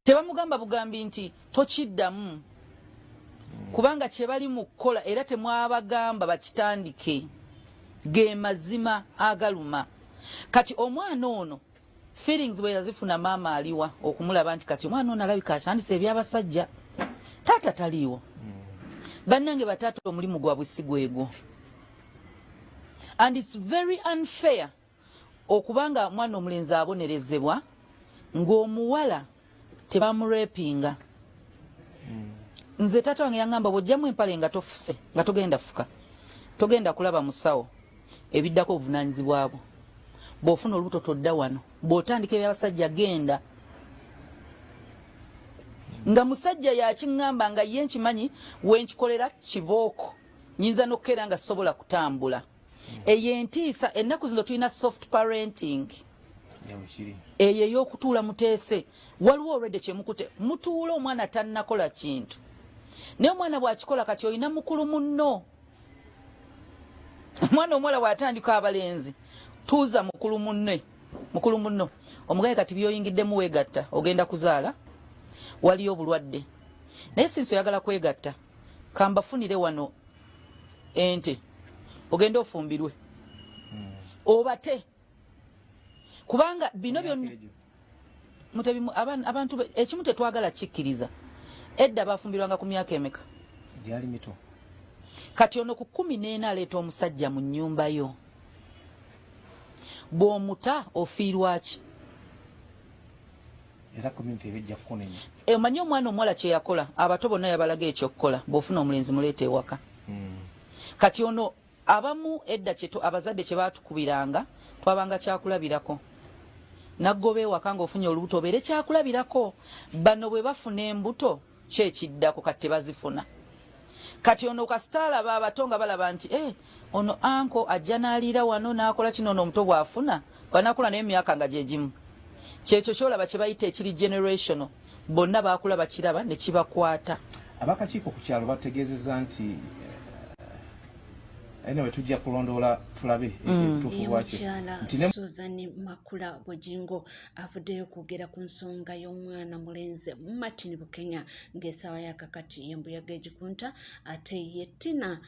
tebamugamba bugambi nti tokiddamu kubanga kye bali mu kukola era temwabagamba bakitandike ge mazima agaluma. Kati omwana ono feelings bwe yazifuna maama aliwa okumulaba nti kati omwana ono alabika akyandise ebyabasajja taata taliiwo. Bannange bataata omulimu gwabwe si gwegwo. And it's very unfair okubanga mwana omulenzi abonerezebwa ng'omuwala tebamurepinga. Nze taata wange yangamba bw'ojjamu empale nga tofuse nga togenda fuka togenda kulaba musawo ebiddako obuvunaanyizibwa bwo. Bw'ofuna olubuto todda wano bw'otandika ebyabasajja genda. Nga musajja yakiŋŋamba nga ye nkimanyi wenkikolera kibooko nyinza n'okkeera nga sobola kutambula. Eyo entiisa ennaku zino tulina soft parenting. Eyo ey'okutuula muteese waliwo olwedde kyemukute mutuula omwana tannakola kintu naye omwana bw'akikola kati olina mukulu munno. Omwana omuwala bw'atandika abalenzi tuuza mukulu munno omugaye kati by'oyingiddemu weegatta ogenda kuzaala waliyo obulwadde naye sinso oyagala kwegatta kambafunire wano ente ogenda ofumbirwe obate kubanga bino byonna mutebimu abantu ekimu tetwagala kikkiriza. Edda bafumbirwanga ku myaka emeka gyali mito kati ono ku 14 aleeta omusajja mu nnyumba yo bw'omuta ofiirwaki era community ebijja kukunenya. Omanyi omwana omuwala kye yakola abato bonna yabalaga ekyokukola bw'ofuna omulenzi muleeta ewaka. Kati ono abamu edda abazadde kye baatukubiranga twabanga kyakulabirako naggoba ewaka ng'ofunye olubuto obeere kyakulabirako. Bano bwe bafuna embuto kyekiddako kati tebazifuna. Kati ono kasitaala abato nga balaba nti ono anko ajja n'aliira wano n'akola kino ono omuto bw'afuna bw'anaakula naye emyaka nga gye gimu. Kyekyo kyolaba kye bayita ekiri generational bonna baakula bakiraba ne kibakwata. Abakakiiko ku kyalo bategeezezza nti anyway tujja kulondoola tulabe ebituufu bwakyo. Susan Makula Bojingo avuddeyo kwogera ku nsonga y'omwana mulenzi Martin Bukenya ng'essaawa ya kakati embuyaga egikunta ate ye Tina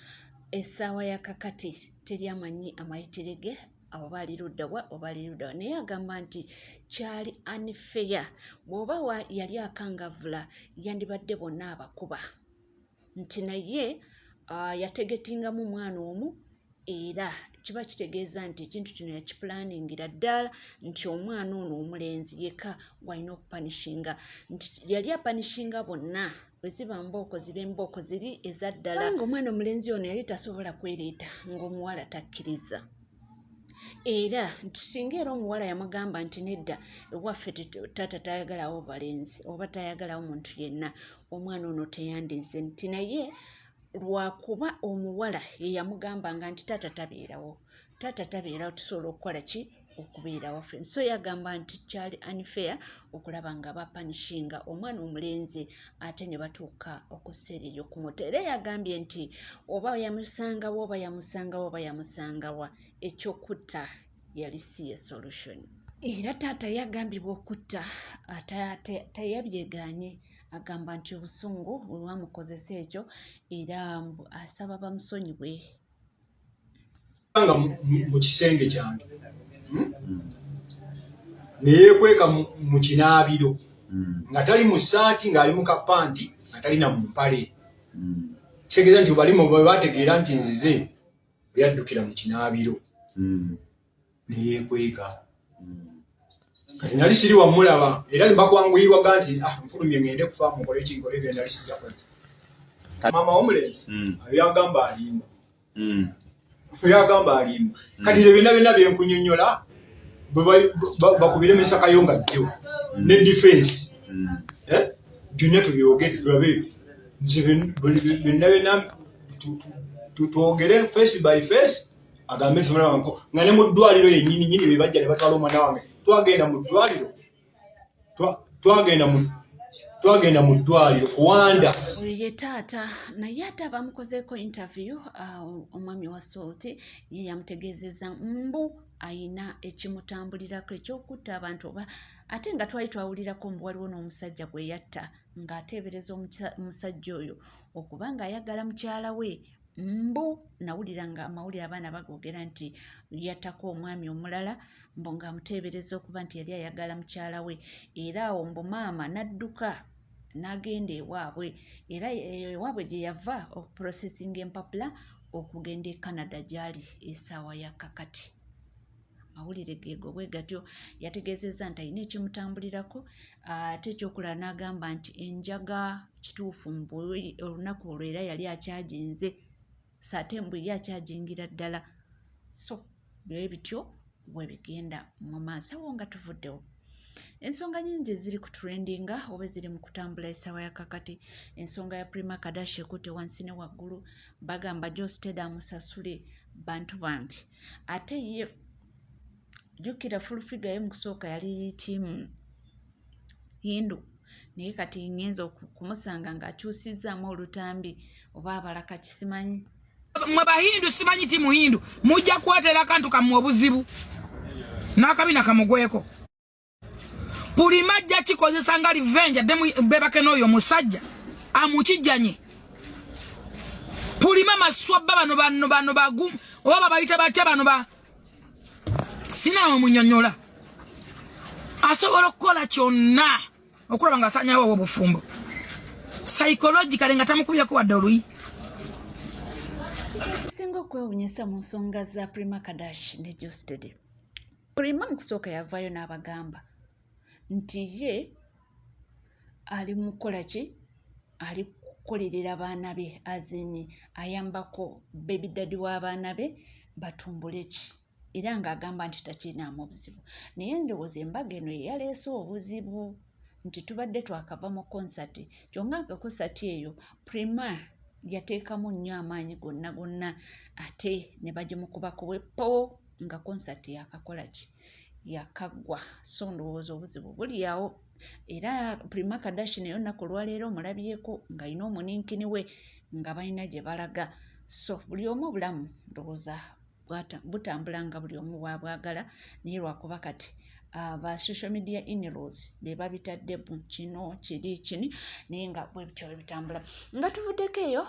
essaawa ya kakati teri amanyi amayitire ge abo bali ludda wa naye agamba nti kyali unfair bw'oba yali akangavula yandibadde bonna abakuba nti naye yategetingamu mwana omu era kiba kitegeeza nti ekintu kino yakipulaningira ddala nti omwana ono omulenzi yeka walina okupanishinga nti yali apanishinga bonna bwe ziba mbooko ziba embooko ziri eza ddala nga omwana omulenzi ono yali tasobola kwereeta ng'omuwala takkiriza era nti singa era omuwala yamugamba nti nedda ewaffe taata tayagalawo balenzi oba tayagalawo muntu yenna omwana ono teyandize nti naye lwakuba omuwala ye yamugambanga nti taata tabeerawo tusobola okukola ki okubeerawo ffe. So yagamba nti kyali unfair okulaba nga bapanishinga omwana omulenzi ate ne batuuka okuseera eyo ku moto. Era yagambye nti oba yamusangawo oba yamusangawa ekyokutta yali si ye solution. Era taata yagambibwa okutta teyabyegaanye agamba nti obusungu olwamukozesa ekyo era asaba bamusonyiwe. Nga mu kisenge kyange neyekweka mu kinaabiro nga tali mu ssaati ng'ali mu kapanti nga talina mu mpale. Kitegeeza nti balimu bwe bategeera nti nzize yaddukira mu kinaabiro neyekweka. Kati nali siri wamulaba era bakwanguyirwaga nti nfulumye ngende kufa mukole kinkole bye nali sijja kola. Mama omulenzi yagamba alimba. Yagamba alimba. Kati ebyo byonna byenkunyonnyola bakubire Mesaka Yonga jjo ne defense byonna tubyogere tulabe byonna tutwogere face by face agambe nsomera wanko nga ne mu ddwaliro yennyini bye bajja ne batwala omwana wange twagenda mu ddwaliro twagenda mu ddwaliro kuwanda ye taata naye ate abamukozeeko interview omwami wa Salt ye yamutegeezezza mbu ayina ekimutambulirako ekyokutta abantu oba ate nga twali twawulirako mbu waliwo n'omusajja gwe yatta ng'ateebereza omusajja oyo okuba ng'ayagala mukyala we mbu nawulira nga amawulire abaana bagogera nti yattako omwami omulala mbu ng'amuteebereza okuba nti yali ayagala mukyala we era awo mbu maama n'adduka n'agenda ewaabwe era ewaabwe gye yava okuprocessing empapula okugenda e Canada gyali essaawa ya kakati. Amawulire geego bwe gatyo yategeezezza nti alina ekimutambulirako ate ekyokulala n'agamba nti enjaga kituufu mbu olunaku olwo era yali akyaginze saate mbu ye akyajingira ddala so bwe bityo bwe bigenda mu maaso awo nga tuvuddewo. Ensonga nyingi ziri ku trendinga oba ziri mu kutambula essaawa ya kakati. Ensonga ya Prima Kardashian ekutte wansi ne waggulu bagamba Joss Teda amusasule bantu bange ate ye jukira full figure ye mu kusooka yali tiimu Hindu naye kati ngenza okumusanga ng'akyusizzaamu olutambi oba abalaka kisimanyi. Mwe Bahindu simanyi tiimu Hindu mujja kukwatira akantu kammwe obuzibu n'akabina kamugweko. Pulima ajja kikozesa nga revenge adde bebake n'oyo musajja amukijjanye. Pulima maswabba bano bagumu oba babayita batya bano ba sinawe munyonyola asobola okukola kyonna okulaba nga asanyawo obufumbo psychologically nga tamukubyako wadde oluyi. Ekisinga okwewuunyisa mu nsonga za Prima Kardashian ne Joss Teda, Prima mu kusooka yavaayo n'abagamba nti ye ali mu kukola ki, ali kukolerera baana be azini ayambako baby daddy w'abaana be batumbule ki era ng'agamba nti takiinaamu obuzibu. Naye ndowooza embaga eno ye yaleese obuzibu nti tubadde twakava mu konsati kyonga nga konsati eyo Prima yateekamu nnyo amaanyi gonna ate ne bagimukubako wepo nga konsati yakakola ki yakaggwa. So ndowooza obuzibu buli awo era Prima Kardashian eyo nnaku olwaleero omulabyeko ng'alina omuninkini we nga balina gye balaga. So buli omu obulamu ndowooza butambula nga buli omu bwabwagala naye lwakuba kati ba social media in-laws be babitadde kino kiri kini naye nga bwe bityo bitambula. Nga tuvuddeko eyo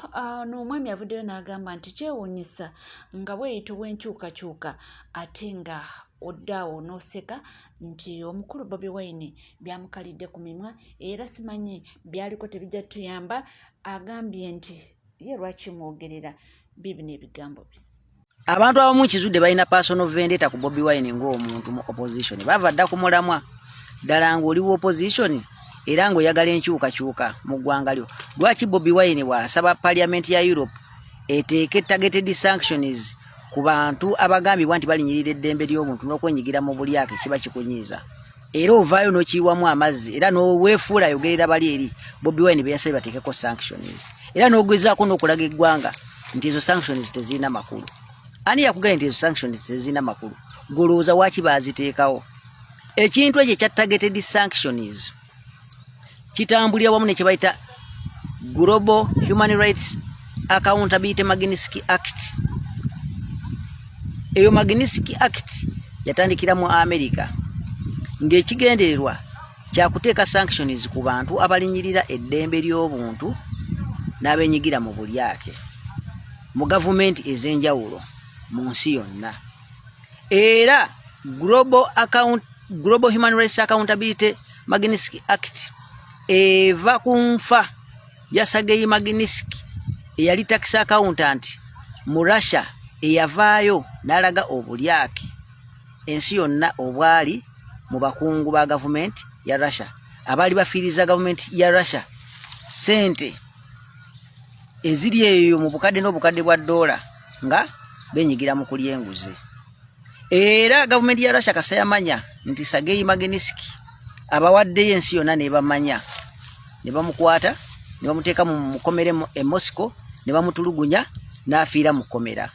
n'omwami avuddeyo n'agamba nti kyewuunyisa nga bweyito bw'enkyukakyuka ate nga oddaawo n'oseka nti omukulu Bobi Wine byamukalidde ku mimwa era simanyi byaliko tebijja tuyamba. Agambye nti ye lwaki mwogerera bibi n'ebigambo bye. Abantu abamu kizudde balina personal vendetta ku Bobi Wine ng'omuntu mu opposition bava dda ku mulamwa ddala ng'oli wa opposition era ng'oyagala enkyukakyuka mu ggwanga lyo. Lwaki Bobi Wine bw'asaba Parliament ya Europe eteeke targeted sanctions ku bantu abagambibwa nti balinyirira eddembe ly'omuntu n'okwenyigira mu bulyake kiba kikunyiiza era ovaayo n'okiyiwamu amazzi era n'oweefuula ayogerera bali eri Bobi Wine be yasabye bateekeko sanctions era n'ogezaako n'okulaga eggwanga nti ezo sanctions tezirina makulu. Ani yakugaya nti ezo sanctions tezirina makulu? Golowooza waaki baaziteekawo? Ekintu ekyo ekya targeted sanctions kitambulira wamu ne kye bayita Global Human Rights Accountability Magnitsky Act. Eyo Magnitsky Act yatandikira mu America ng'ekigendererwa kyakuteeka sanctions ku bantu abalinyirira eddembe ly'obuntu n'abenyigira mu bulyake mu gavumenti ez'enjawulo mu nsi yonna. Era Global Human Rights Accountability Magnitsky Act eva ku nfa ya Sergei Magnitsky eyali tax accountant mu Russia eyavaayo n'alaga obulyake ensi yonna obwali mu bakungu ba gavumenti ya Russia abali bafiiriza gavumenti ya Russia sente eziri eyo mu bukadde n'obukadde bwa dola nga benyigira mu kulya enguzi. Era gavumenti ya Russia kasa yamanya nti Sergei Magnitsky abawaddeyo ensi yonna ne bamanya ne bamukwata ne bamuteeka mu mukomere e Moscow ne bamutulugunya n'afiira mu kkomera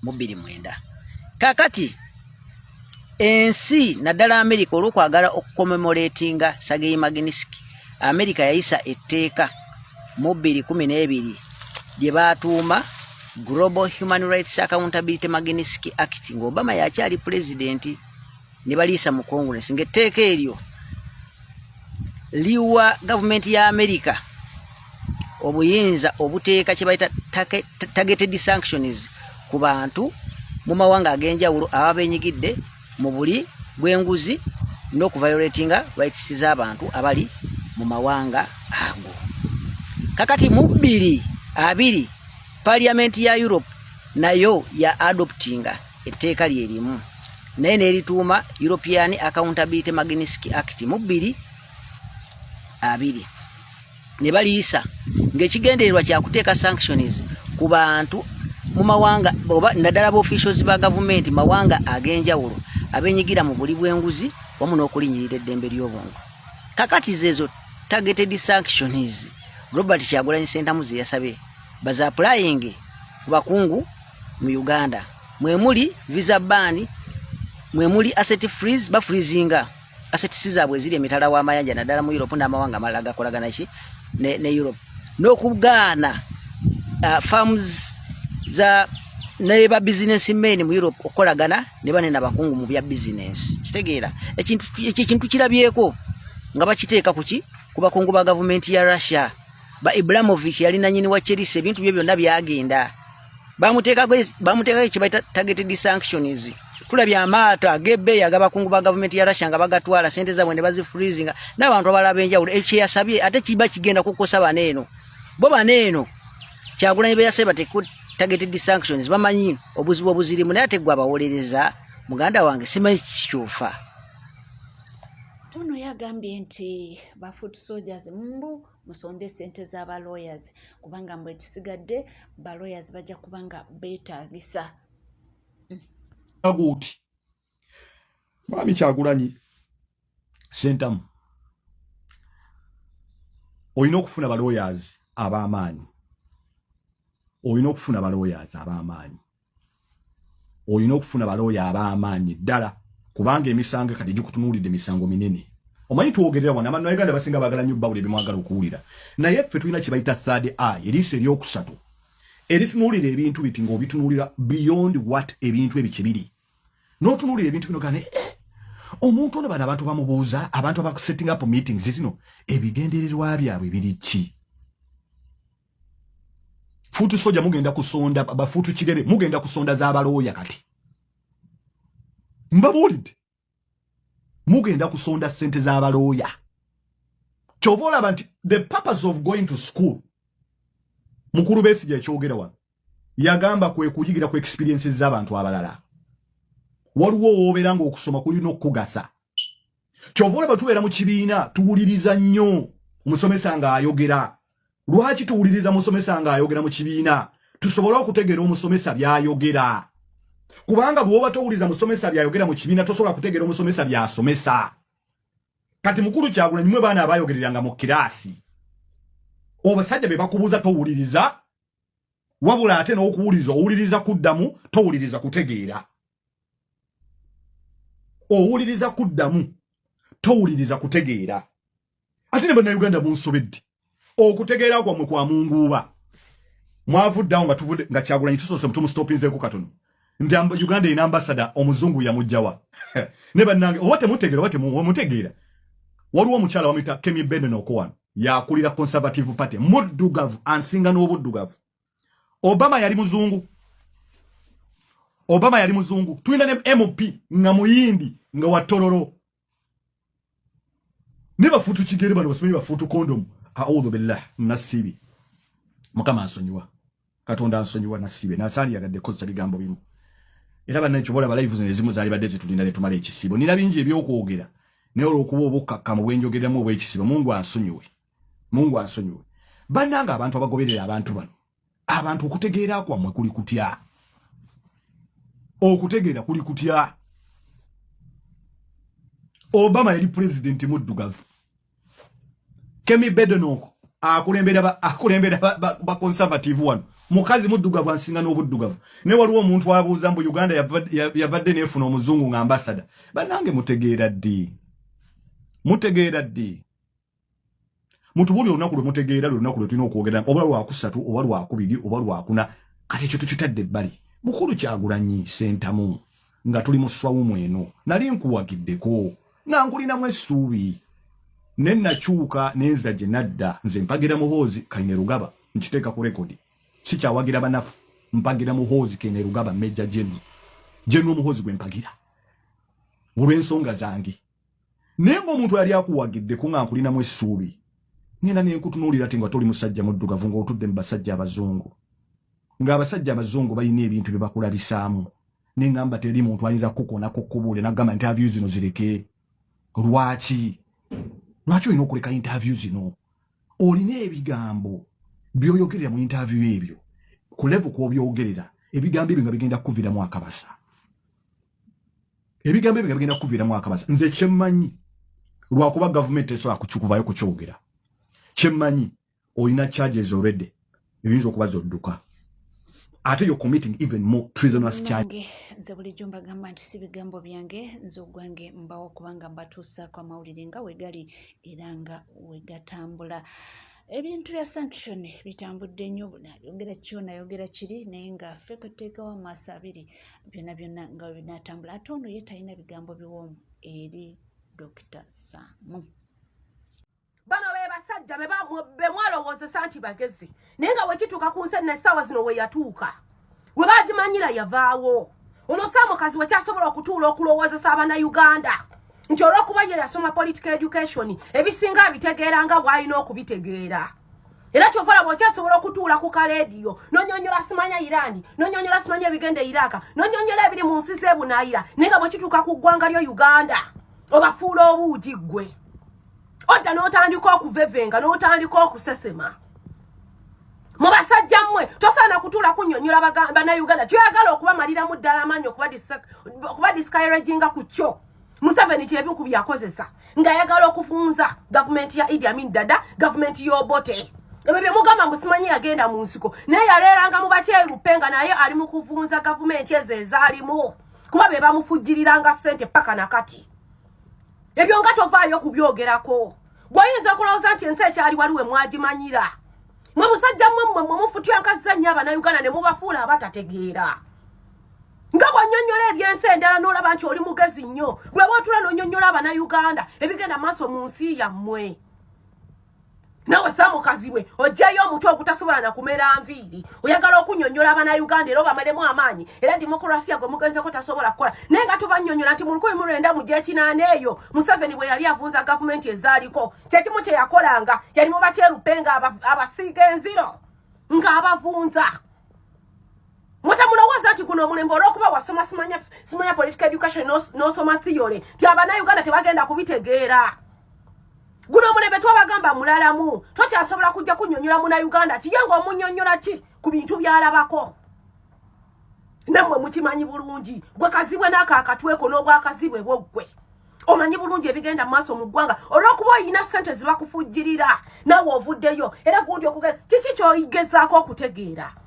mu 2009. Kakati ensi naddala America olw'okwagala okukomemoratinga Sergei Magnitsky, America yayisa etteeka mu 2012 gye baatuuma Global Human Rights Accountability Magnitsky Act ng'Obama yakyali presidenti. ne baliisa mu Congress ng'etteeka eryo liwa gavumenti ya America obuyinza obuteeka kye bayita targeted sanctions ku bantu mu mawanga ag'enjawulo ababa beenyigidde mu buli bw'enguzi n'okuviolatinga rights z'abantu abali mu mawanga ago. Kakati mu 2020 Parliament ya Europe nayo ya adoptinga etteeka lyerimu naye n'erituuma European Accountability Magnitsky Act mu 2020 ne baliisa ng'ekigendererwa kya kuteeka sanctions ku bantu mu mawanga oba naddala officials ba gavumenti mawanga ag'enjawulo abenyigira mu buli bw'enguzi wamu n'okulinyirira eddembe ly'obwongo. Kakati zezo targeted sanctions Robert Kyagulanyi Ssentamu ze yasabye baza applying ku bakungu mu Uganda mwemuli visa ban mwemuli asset freeze ba freezinga asset zaabwe ziri emitala w'amayanja naddala mu Europe n'amawanga amalala gakolagana ki ne Europe n'okugaana farms za neba businessmen mu Europe okolagana ne banena bakungu mu bya business. Kitegeera ekintu kirabyeko nga bakiteeka kuki ku bakungu ba gavumenti ya Russia ba Ibramovich yali nanyini wa Chelsea ebintu bye byonna byagenda bamuteeka kibaita targeted sanctions. Tulabye amaato ag'ebbeeyi agabakungu ba gavumenti ya Russia nga bagatwala sente zaabwe ne bazifreezinga n'abantu abalala b'enjawulo ekyo yasabye ate kiba kigenda kukosa baneeno bo baneeno Kyagulanyi be yasaba targeted sanctions bamanyi obuzibu obuzirimu naye ate gwe abawolereza muganda wange simanyi kikyufa. Tono yagambye nti ba foot soldiers mbu musonde sente z'aba lawyers kubanga mbu ekisigadde ba lawyers bajja kubanga beetaagisa. Aguti Mwami Kyagulanyi Ssentamu oyina okufuna ba lawyers ab'amaanyi. Oyina okufuna ba lawyers ab'amaanyi. Oyina okufuna ba lawyers ab'amaanyi ddala kubanga emisango kati gikutunuulidde emisango minene. Omanyi tuwogerera wana abantu Uganda basinga baagala nnyo bawulira bimwagala okuwulira. Naye ffe tulina kye bayita third eye eriiso eryokusatu eritunuulira ebintu biti ng'obitunuulira beyond what ebintu ebikibiri. N'otunuulira ebintu bino gane omuntu ono bano abantu bamubuuza abantu aba setting up meetings zino ebigendererwa byabwe biri ki? Futu soja mugenda kusonda bafutu kigere mugenda kusonda z'abalooya kati. Mbabuulidde mugenda kusonda sente z'abalooya. Kyova olaba nti the purpose of going to school Mukulu Besigye ekyogera wano yagamba kwe kuyigira ku experiences z'abantu abalala. Waliwo wobeera ng'okusoma kulina okugasa. Kyova olaba tubeera mu kibiina tuwuliriza nnyo omusomesa ng'ayogera. Lwaki tuwuliriza musomesa ng'ayogera mu kibiina? Tusobola okutegeera omusomesa by'ayogera. Kubanga bw'oba towuliriza musomesa by'ayogera mu kibiina tosobola kutegeera omusomesa by'asomesa. Kati Mukulu Kyagulanyi mmwe baana abayogereranga mu kiraasi. Obasajja be bakubuuza towuliriza wabula ate n'okuwuliriza owuliriza kuddamu towuliriza kutegeera. Owuliriza kuddamu towuliriza kutegeera. Ate ne bannayuganda munsobedde okutegeera kwammwe kwa munguuba. Mwavuddawo nga tuvudde nga Kyagulanyi tusoose mutumustopinzeeko katono nti Uganda ina ambassador omuzungu yamujjawa. Ne bannange oba temutegeera oba temutegeera waliwo omukyala wamuyita Kemi Beden Okowan yakulira Conservative Party muddugavu ansinga n'obuddugavu. Obama yali muzungu. Obama yali muzungu. Tulina ne MP nga muyindi nga watororo. Ne bafutu kigere bano basimanyi bafutu kondom. A'udhu billah nasibi. Mukama ansonyiwa. Katonda ansonyiwa nasibe. Nasali yagadde kozesa bigambo bimu. Era banakyo bola balive zino ezimu zaali badde tulinda ne tumala ekisibo. Nina bingi ebyokwogera. Ne olwokuba obukakkamu bwenjogereramu obw'ekisibo. Mungu ansonyiwe. Mungu ansonyiwe. Bannanga abantu abagoberera abantu bano. Abantu okutegeera kwammwe kuli kutya. Okutegeera kuli kutya. Obama yali president muddugavu. Kemi Bedenook akulembera ba conservative wano. Mukazi muddugavu ansinga n'obuddugavu. Ne waliwo omuntu abuuza mbu Uganda yavadde neefuna omuzungu nga ambassador. Bannange mutegeera ddi. Mutegeera ddi. Mutubuli olunaku lwe mutegeera lunaku lwe tulina okwogera oba lwakusatu oba lwakubiri oba lwakuna kati ekyo tukitadde ebbali. Mukulu Kyagulanyi Ssentamu nga tuli muswawu eno nali nkuwagiddeko nga nkulinamu essuubi ne nakyuka nenza gye nadda nze mpagira muhoozi Kaine Rugaba nkiteeka ku rekodi sikyawagira banafu mpagira muhoozi Kaine Rugaba Major General muhoozi gwe mpagira olw'ensonga zange naye ng'omuntu yali akuwagiddeko nga nkulinamu essuubi ngenda ne nkutunuulira ate nga toli musajja muddugavu ng'otudde mu basajja abazungu ng'abasajja abazungu balina ebintu bye bakulabisaamu nengamba teri muntu ayinza kukonako kubuule nagamba interview zino zireke lwaki olina okuleka interview zino olina ebigambo byoyogerera mu interview ebyo ku level kw'obyogerera ebigambo ebyo nga bigenda kukuviramu akabasa ebigambo ebyo nga bigenda kukuviramu akabasa nze kyemmanyi lwakuba gavumenti esobola kukyukuvayo kukyogera kyemmanyi olina charges already oyinza okuba zodduka ate you're committing even more treasonous charge. Nze bulijjo mbagamba nti si bigambo byange nze ogwange mbawo kubanga mbatuusaako amawulire nga wegali era nga wegatambula. Ebintu bya sanction bitambudde nnyo nayogera kyo nayogera kiri naye nga ffe kateekawo amaaso abiri byonna nga binatambula ate ono ye talina bigambo biwoomu eri Dr. Samu. Bano be basajja be mwalowoozesa nti bagezi naye nga wekituuka ku nsi n'essaawa zino we yatuuka we baagimanyira yavaawo ono Saamukazi wekyasobola okutuula okulowoozesa Abannayuganda nti olw'okuba ye yasoma political education ebisinga abitegeera nga bw'alina okubitegeera era kyova laba okyasobola okutuula ku kaleediyo n'onyonyola simanya Irani n'onyonyola simanya ebigenda Iraka n'onyonyola ebiri mu nsi z'ebunaayira naye nga bwekituuka ku ggwanga lyo Uganda obafuula obuugi ggwe Oda n'otandika okuvevenga n'otandika okusesema. Mu basajja mmwe tosaana kutuula kunnyonnyola Bannayuganda kyoyagala okubamaliramu ddala amaanyi okuba discouraginga ku kyo. Museveni kyebimu ku byakozesa ng'ayagala okufunza gavumenti ya Idi Amin Dada, gavumenti y'Obote. Ebyo bye mugamba musimanyi yagenda mu nsiko naye yaleeranga mu bakyeruppe nga naye ali mu kufunza gavumenti ezo ezaalimu kuba be bamufujjiriranga ssente paka nakati. Ebyo nga tovaayo kubyogerako gw'oyinza okulowooza nti ensi ekyali waliwe mwagimanyira mwe musajja mmwe mufutya nkazza nnyo Abannayuganda ne mubafuula abatategeera nga bw'annyonnyola ebyensi endala n'olaba nti oli mugezi nnyo bwe bw'otula n'onnyonnyola Abannayuganda ebigenda maaso mu nsi yammwe nawe Saamukazi we ojjayo omutwe ogutasobola na kumera nviiri oyagala okunnyonnyola Abannayuganda era obamalemu amaanyi era demokrasiya gwe mugenzeko tasobola kukola naye nga tobannyonnyola nti mu 1998 mu gy'ekinaana eyo Museveni bwe yali avuuza gavumenti ezaaliko kyekimu kye yakolanga yali mu bakyeruppe nga abasiiga enziro ng'abavunza mutamulowooza nti guno omulembe olw'okuba wasoma simanya political education n'osoma theory ti Abannayuganda tebagenda kubitegeera. Guno omulembe twabagamba mulalamu tokyasobola kujja kunnyonnyola Munnayuganda kiyenga omunnyonnyola ki ku bintu byalabako nammwe mukimanyi bulungi gwe kazibwe n'akaakatweko n'obwakazibwe bwoggwe omanyi bulungi ebigenda mu maaso mu ggwanga olw'okuba oyina ssente zibakufujjirira naawe ovuddeyo era gundi okugenda kiki kyoyigezaako okutegeera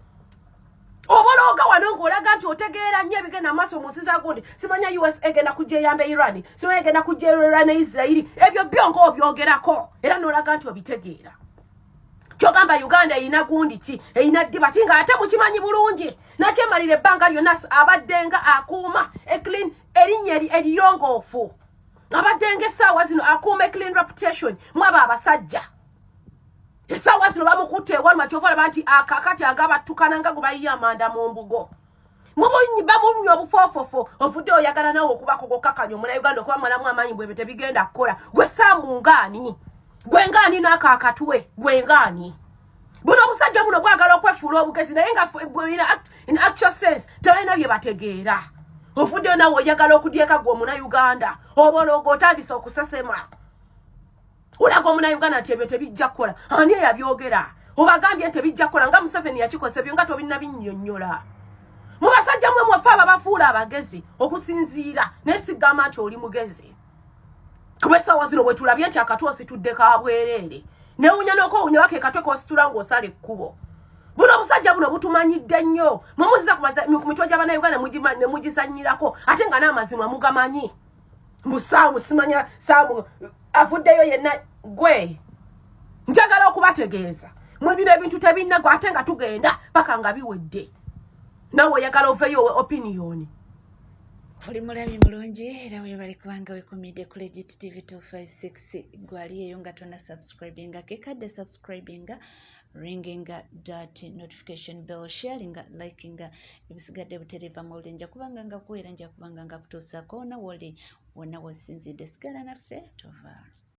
obolooga wano ng'olaga nti otegeera nnyo ebigenda mu maaso mu nsi za gundi simanya USA egenda kujja eyamba Iran simanya egenda kujja Iran ne Israeli ebyo byongo obyogerako era n'olaga nti obitegeera kyogamba Uganda eyina gundi ki eyina ddiba ki nga ate mukimanyi bulungi nakyemalira ebbanga lyonna abaddenga akuuma clean erinnya eriyongoofu abaddenga essaawa zino akuuma clean reputation mwaba abasajja essaawa zino bamukutte ewaluma kyova olaba nti akakati agabattukana nga gwe bayiye amanda mu mbugo bamunywa obufoofofo ovudde oyagala nawe okubako gokakanya Omunnayuganda okuba malamu amaanyi bwebyo tebigenda kukola gwe Saamu ngaani gwe ngaani n'akaakatwe gwe ngaani buno obusajja buno bwagala okwefuula obugezi naye nga in actual sense tebalina bye bategeera ovuddeyo nawe oyagala okudyeka gwe Omunnayuganda obolooga otandise okusesema ulaga Omunnayuganda nti ebyo tebijja kukola ani eyabyogera obagambye nti tebijja kukola nga Museveni yakikosa ebyo nga tobirina binnyonnyola mu basajja mmwe mweffe ababafuula abagezi okusinziira naye sigamba nti oli mugezi kuba essaawa zino bwe tulabye nti akatwe ositudde ka bwereere newunya n'okowunya wake katwe kositula ng'osala ekkubo buno obusajja buno butumanyidde nnyo mwemuziza ku mitwe gy'Abannayuganda ne mugizannyirako ate nga n'amazima mugamanyi Saamu simanya Saamu avuddeyo yenna gwe njagala okubategeeza mwe bino ebintu tebinnagwa ate nga tugenda paka nga biwedde nawe oyagala oveyo opinion oli mulabi mulungi era webali kubanga wekumidde ku Legit TV 256 gwaliyeyo nga tona subscribinga kekadde subscribinga ringinga that notification bell sharinga likinga ebisigadde butereva mu bulinja kubanga nga kuwera nja kubanga nga kutuusa koona woli wonna wosinzidde sigala naffe tova